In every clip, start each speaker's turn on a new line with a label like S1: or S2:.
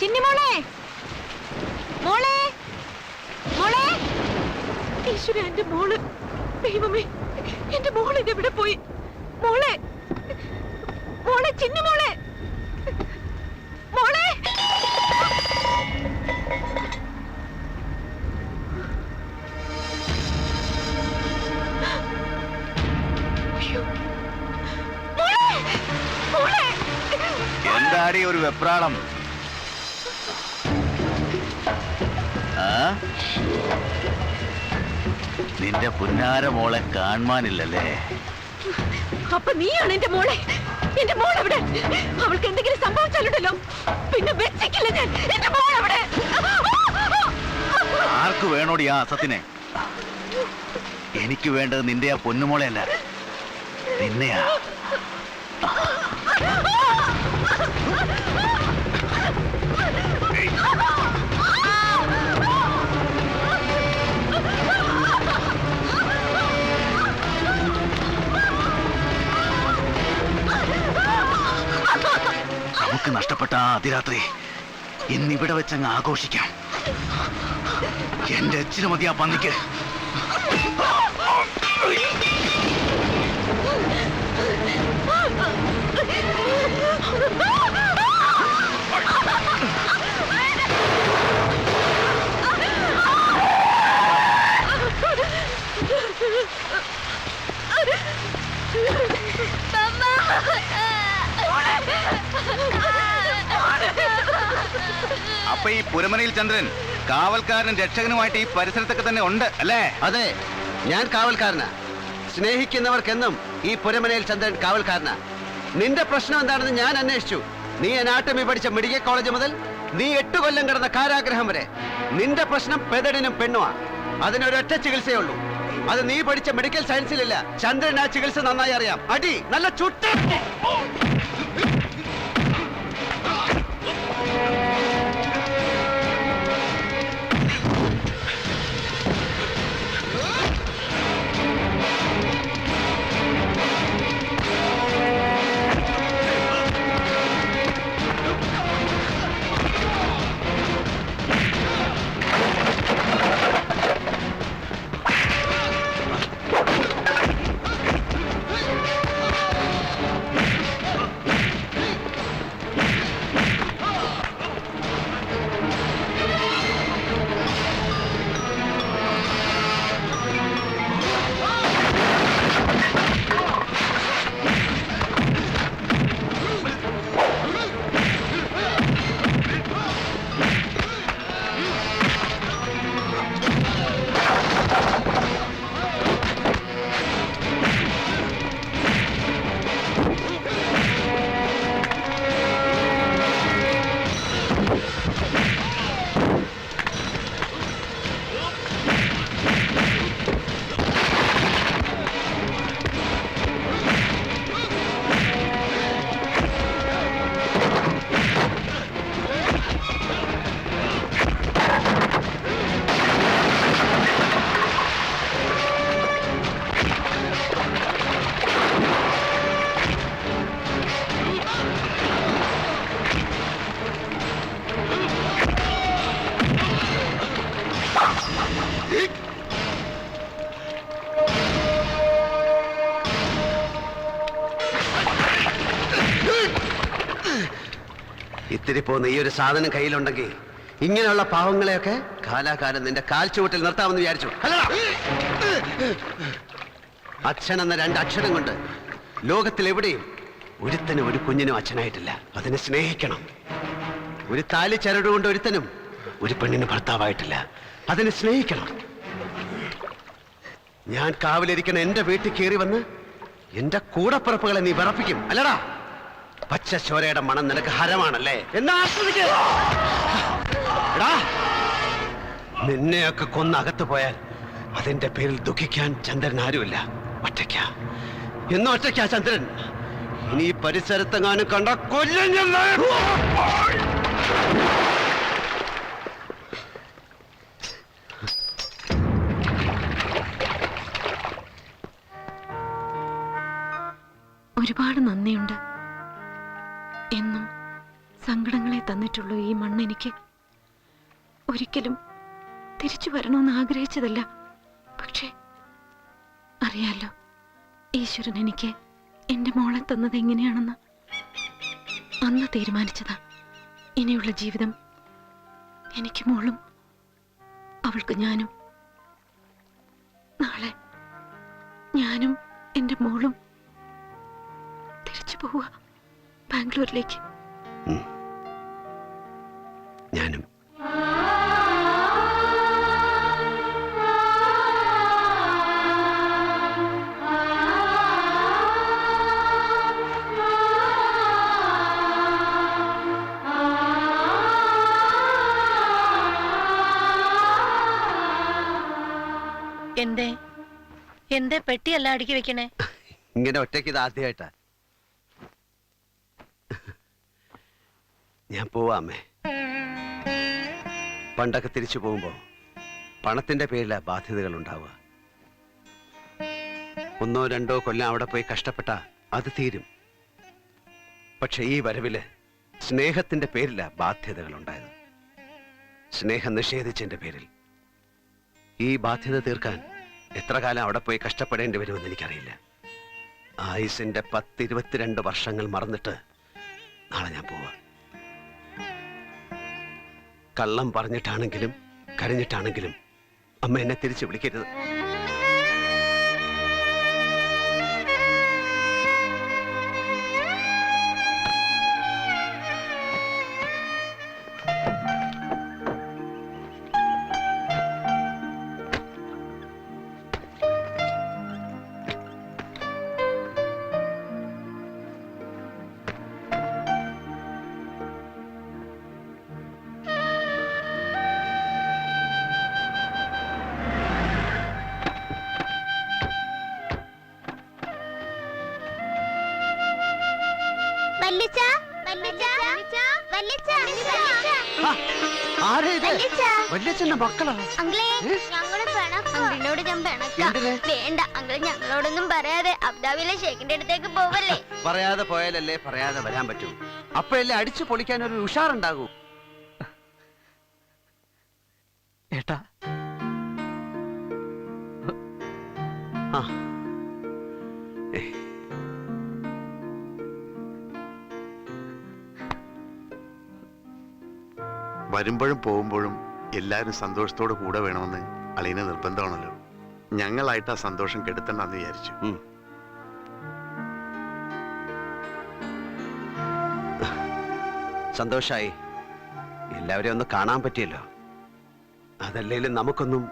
S1: ചിന്നിമോളെ, മോളെ, മോളെ. ഈശ്വര, എന്റെ മോള്. ദൈവമേ, എന്റെ മോള് ഇതെവിടെ പോയി? മോളെ, മോളെ, ചിന്നിമോളെ, മോളെ.
S2: എന്താടി ഒരു വെപ്രാളം? നിന്റെ പുന്നാര മോളെ കാണാനില്ലല്ലേ?
S1: അപ്പൊ നീയാണ് എന്റെ മോളെ. എന്റെ മോൾ എവിടെ? അവൾക്ക് എന്തെങ്കിലും സംഭവിച്ചാലുണ്ടല്ലോ പിന്നെ വെച്ചിക്കില്ല ഞാൻ. എന്റെ മോൾ എവിടെ?
S2: ആർക്ക് വേണോടി ആ അസത്തിനെ? എനിക്ക് വേണ്ടത് നിന്റെ ആ പൊന്നുമോളെയല്ല, നിന്നെയാ. നമുക്ക് നഷ്ടപ്പെട്ട ആ അതിരാത്രി ഇന്നിവിടെ വെച്ചങ്ങ് ആഘോഷിക്കാം. എന്റെ അച്ഛന് മതി ആ പന്നിക്ക്. അപ്പൊ ഈ പുരമനയിൽ ചന്ദ്രൻ കാവൽക്കാരനും രക്ഷകനുമായിട്ട് ഈ പരിസരത്തൊക്കെ തന്നെ ഉണ്ട് അല്ലേ?
S3: അതെ, ഞാൻ കാവൽക്കാരനാ. സ്നേഹിക്കുന്നവർക്കെന്നും ഈ പുരമനയിൽ ചന്ദ്രൻ കാവൽക്കാരനാ. നിന്റെ പ്രശ്നം എന്താണെന്ന് ഞാൻ അന്വേഷിച്ചു. നീ അനാട്ടമി പഠിച്ച മെഡിക്കൽ കോളേജ് മുതൽ നീ 8 കൊല്ലം കിടന്ന കാരാഗ്രഹം വരെ നിന്റെ പ്രശ്നം പെതടിനും പെണ്ണുമാ. അതിനൊരൊറ്റ ചികിത്സയേ ഉള്ളൂ. അത് നീ പഠിച്ച മെഡിക്കൽ സയൻസിലില്ല. ചന്ദ്രൻ ആ ചികിത്സ നന്നായി അറിയാം. അടി നല്ല ചുട്ട. ഇത്തിരി പോന്ന ഈ ഒരു സാധനം കയ്യിലുണ്ടെങ്കിൽ ഇങ്ങനെയുള്ള പാവങ്ങളെയൊക്കെ കാലാകാലം നിന്റെ കാൽച്ചുവട്ടിൽ നിർത്താമെന്ന് വിചാരിച്ചു. അച്ഛൻ എന്ന 2 അക്ഷരം കൊണ്ട് ലോകത്തിൽ എവിടെയും ഒരുത്തനും ഒരു കുഞ്ഞിനും അച്ഛനായിട്ടില്ല. അതിനെ സ്നേഹിക്കണം. ഒരു താലി ചരടുകൊണ്ട് ഒരുത്തനും ഒരു പെണ്ണിന് ഭർത്താവായിട്ടില്ല. അതിനെ സ്നേഹിക്കണം. ഞാൻ കാവലിരിക്കണ എന്റെ വീട്ടിൽ കയറി വന്ന് എന്റെ കൂടപ്പിറപ്പുകളെ നീ വിറപ്പിക്കും അല്ലടാ? പച്ച ചോരയുടെ മണം നിനക്ക് ഹരമാണല്ലേ? എന്നാ നിന്നെയൊക്കെ കൊന്നകത്ത് പോയാൽ അതിന്റെ പേരിൽ ദുഃഖിക്കാൻ ചന്ദ്രൻ ആരുമില്ല. ഒറ്റയ്ക്കാ, എന്നും ഒറ്റയ്ക്കാ ചന്ദ്രൻ. ഇനി ഈ പരിസരത്തെങ്ങാനും കണ്ട കൊല്ലും.
S1: ഒരുപാട് നന്ദിയുണ്ട്. എന്നും സങ്കടങ്ങളെ തന്നിട്ടുള്ളൂ ഈ മണ്ണെനിക്ക്. ഒരിക്കലും തിരിച്ചു വരണമെന്ന് ആഗ്രഹിച്ചതല്ല. പക്ഷേ അറിയാലോ, ഈശ്വരൻ എനിക്ക് എന്റെ മോളെ തന്നത് എങ്ങനെയാണെന്ന് അന്ന് തീരുമാനിച്ചതാ. ഇനിയുള്ള ജീവിതം എനിക്ക് മോളും അവൾക്ക് ഞാനും. നാളെ ഞാനും എന്റെ മോളും തിരിച്ചു പോവുക ബാംഗ്ലൂരിലേക്ക്.
S3: ഞാനും.
S1: എന്തേ പെട്ടിയല്ല അടുക്കി വെക്കണേ?
S3: ഇങ്ങനെ ഒറ്റയ്ക്ക് ഇത് ആദ്യമായിട്ടാ. ഞാൻ പോവാ അമ്മേ. പണ്ടൊക്കെ തിരിച്ചു പോകുമ്പോ പണത്തിന്റെ പേരില ബാധ്യതകൾ ഉണ്ടാവുക. 1 or 2 കൊല്ലം അവിടെ പോയി കഷ്ടപ്പെട്ട അത് തീരും. പക്ഷെ ഈ വരവില് സ്നേഹത്തിന്റെ പേരില ബാധ്യതകൾ ഉണ്ടായത്. സ്നേഹം നിഷേധിച്ചതിന്റെ പേരിൽ ഈ ബാധ്യത തീർക്കാൻ എത്ര കാലം അവിടെ പോയി കഷ്ടപ്പെടേണ്ടി വരുമെന്ന് എനിക്കറിയില്ല. ആയുസിന്റെ 10-22 വർഷങ്ങൾ മറന്നിട്ട് നാളെ ഞാൻ പോവാ. കള്ളം പറഞ്ഞിട്ടാണെങ്കിലും കരഞ്ഞിട്ടാണെങ്കിലും അമ്മ എന്നെ തിരിച്ചു വിളിക്കരുത്. വല്യച്ഛന്റെ മക്കളാ?
S4: അങ്കിളിനോട് ഞാൻ വേണ്ട അങ്കിൾ, ഞങ്ങളോടൊന്നും പറയാതെ അബ്ദാബിയിലെ ഷേഖിന്റെ അടുത്തേക്ക് പോവല്ലേ?
S3: പറയാതെ പോയാലല്ലേ പറയാതെ വരാൻ പറ്റൂ. അപ്പോഴല്ലേ അടിച്ചു പൊളിക്കാൻ ഒരു ഉഷാറുണ്ടാകൂ.
S5: ഏട്ടാ,
S6: വരുമ്പോഴും പോകുമ്പോഴും എല്ലാവരും സന്തോഷത്തോടെ കൂടെ വേണമെന്ന് അളിയന് നിർബന്ധമാണല്ലോ. ഞങ്ങളായിട്ട് ആ സന്തോഷം കെടുത്തണ്ടെന്ന് വിചാരിച്ചു.
S3: സന്തോഷായി. എല്ലാവരെയും ഒന്ന് കാണാൻ പറ്റിയല്ലോ. അതല്ലേലും നമുക്കൊന്നും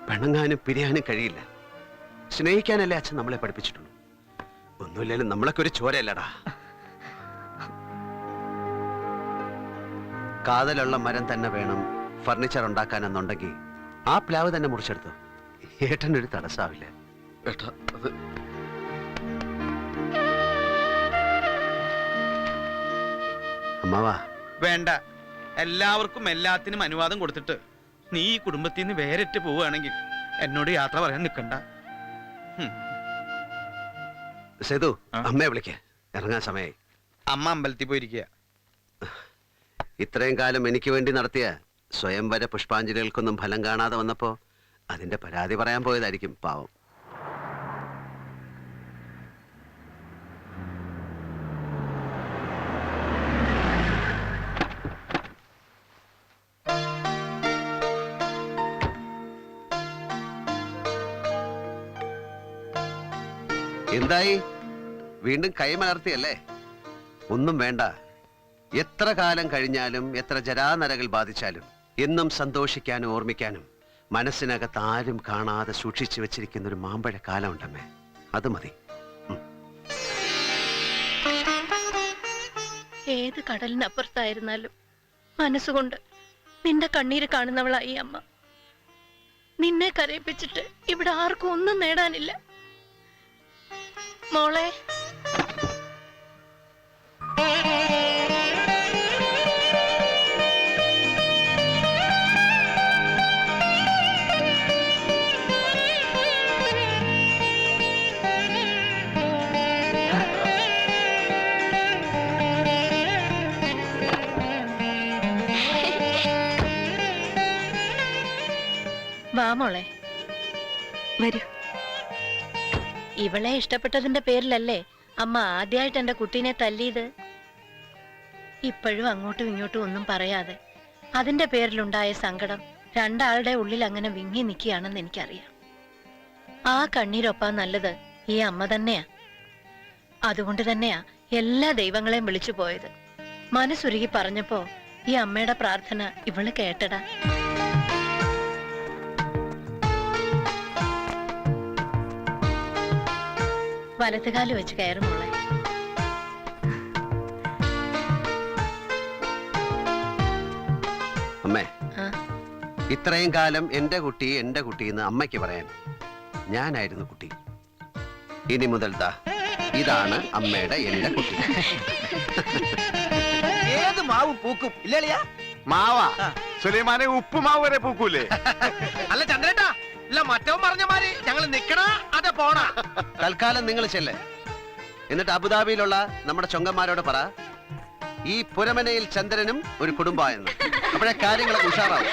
S3: പിണങ്ങാനും പിരിയാനും കഴിയില്ല. സ്നേഹിക്കാനല്ലേ അച്ഛൻ നമ്മളെ പഠിപ്പിച്ചിട്ടുള്ളൂ. ഒന്നുമില്ലേലും നമ്മളൊക്കെ ഒരു ചോരയല്ലടാ. കാതലുള്ള മരം തന്നെ വേണം ഫർണിച്ചർ ഉണ്ടാക്കാനെന്നുണ്ടെങ്കിൽ ആ പ്ലാവ് തന്നെ മുറിച്ചെടുത്തു. ഏട്ടനൊരു തടസ്സാവില്ല. അമ്മാവാ
S5: വേണ്ട. എല്ലാവർക്കും എല്ലാത്തിനും അനുവാദം കൊടുത്തിട്ട് നീ ഈ കുടുംബത്തിൽ നിന്ന് വേറിട്ട് പോവുകയാണെങ്കിൽ എന്നോട് യാത്ര പറയാൻ നിൽക്കണ്ട.
S3: സേതു, അമ്മയെ വിളിക്ക. ഇറങ്ങാൻ സമയായി.
S5: അമ്മ അമ്പലത്തിൽ പോയിരിക്കുക.
S3: ഇത്രയും കാലം എനിക്ക് വേണ്ടി നടത്തിയ സ്വയംവര പുഷ്പാഞ്ജലികൾക്കൊന്നും ഫലം കാണാതെ വന്നപ്പോ അതിന്റെ പരാതി പറയാൻ പോയതായിരിക്കും പാവം. എന്തായി? വീണ്ടും കൈമലർത്തിയല്ലേ? ഒന്നും വേണ്ട. എത്ര കാലം കഴിഞ്ഞാലും എത്ര ജരാനരകൾ ബാധിച്ചാലും എന്നും സന്തോഷിക്കാനും ഓർമ്മിക്കാനും മനസ്സിനകത്ത് ആരും കാണാതെ സൂക്ഷിച്ചു വെച്ചിരിക്കുന്ന ഒരു മാമ്പഴ കാലമുണ്ടമ്മേ. അത് മതി.
S1: ഏത് കടലിനപ്പുറത്തായിരുന്നാലും മനസ്സുകൊണ്ട് നിന്റെ കണ്ണീര് കാണുന്നവളായി അമ്മ. നിന്നെ കരയിപ്പിച്ചിട്ട് ഇവിടെ ആർക്കും ഒന്നും നേടാനില്ല മോളെ.
S7: വാ മോളെ.
S1: വരൂ.
S7: ഇവളെ ഇഷ്ടപ്പെട്ടതിന്റെ പേരിലല്ലേ അമ്മ ആദ്യമായിട്ട് എന്റെ കുട്ടീനെ തല്ലിയത്. ഇപ്പോഴും അങ്ങോട്ടും ഇങ്ങോട്ടും ഒന്നും പറയാതെ അതിന്റെ പേരിലുണ്ടായ സങ്കടം രണ്ടാളുടെ ഉള്ളിൽ അങ്ങനെ വിങ്ങി നിൽക്കുകയാണെന്ന് എനിക്കറിയാം. ആ കണ്ണീരൊപ്പാൻ നല്ലത് ഈ അമ്മ തന്നെയാ. അതുകൊണ്ട് തന്നെയാ എല്ലാ ദൈവങ്ങളെയും വിളിച്ചു പോയത്. മനസ്സുരുകി പറഞ്ഞപ്പോ ഈ അമ്മയുടെ പ്രാർത്ഥന ഇവള് കേട്ടടാ. വലത്തുകാല് വെച്ച് കയറും മോളെ.
S3: അമ്മേ,
S7: ആ,
S3: ഇത്രയും കാലം എന്റെ കുട്ടി എന്ന് അമ്മയ്ക്ക് പറയാൻ ഞാനായിരുന്നു കുട്ടി. ഇനി മുതൽ ദാ ഇതാണ് അമ്മയുടെ എന്റെ കുട്ടി.
S8: ഏത് മാവും പൂക്കും ഇല്ലളിയാ?
S6: മാവാ സുലൈമാനെ ഉപ്പുമാവ് വരെ പൂക്കൂലേ?
S8: അല്ല ചന്ദ്രേട്ടാ, ഇല്ല മറ്റവൻ പറഞ്ഞ മാതിരി ഞങ്ങൾ നിക്കണ അതെ പോണ.
S3: തൽക്കാലം നിങ്ങൾ ചെല്ലേ. എന്നിട്ട് അബുദാബിയിലുള്ള നമ്മുടെ ചൊങ്കന്മാരോട് പറ, ഈ പുരമനയിൽ ചന്ദ്രനും ഒരു കുടുംബമായിരുന്നു. അപ്പോഴേ കാര്യങ്ങളൊക്കെ ഉഷാറാവും.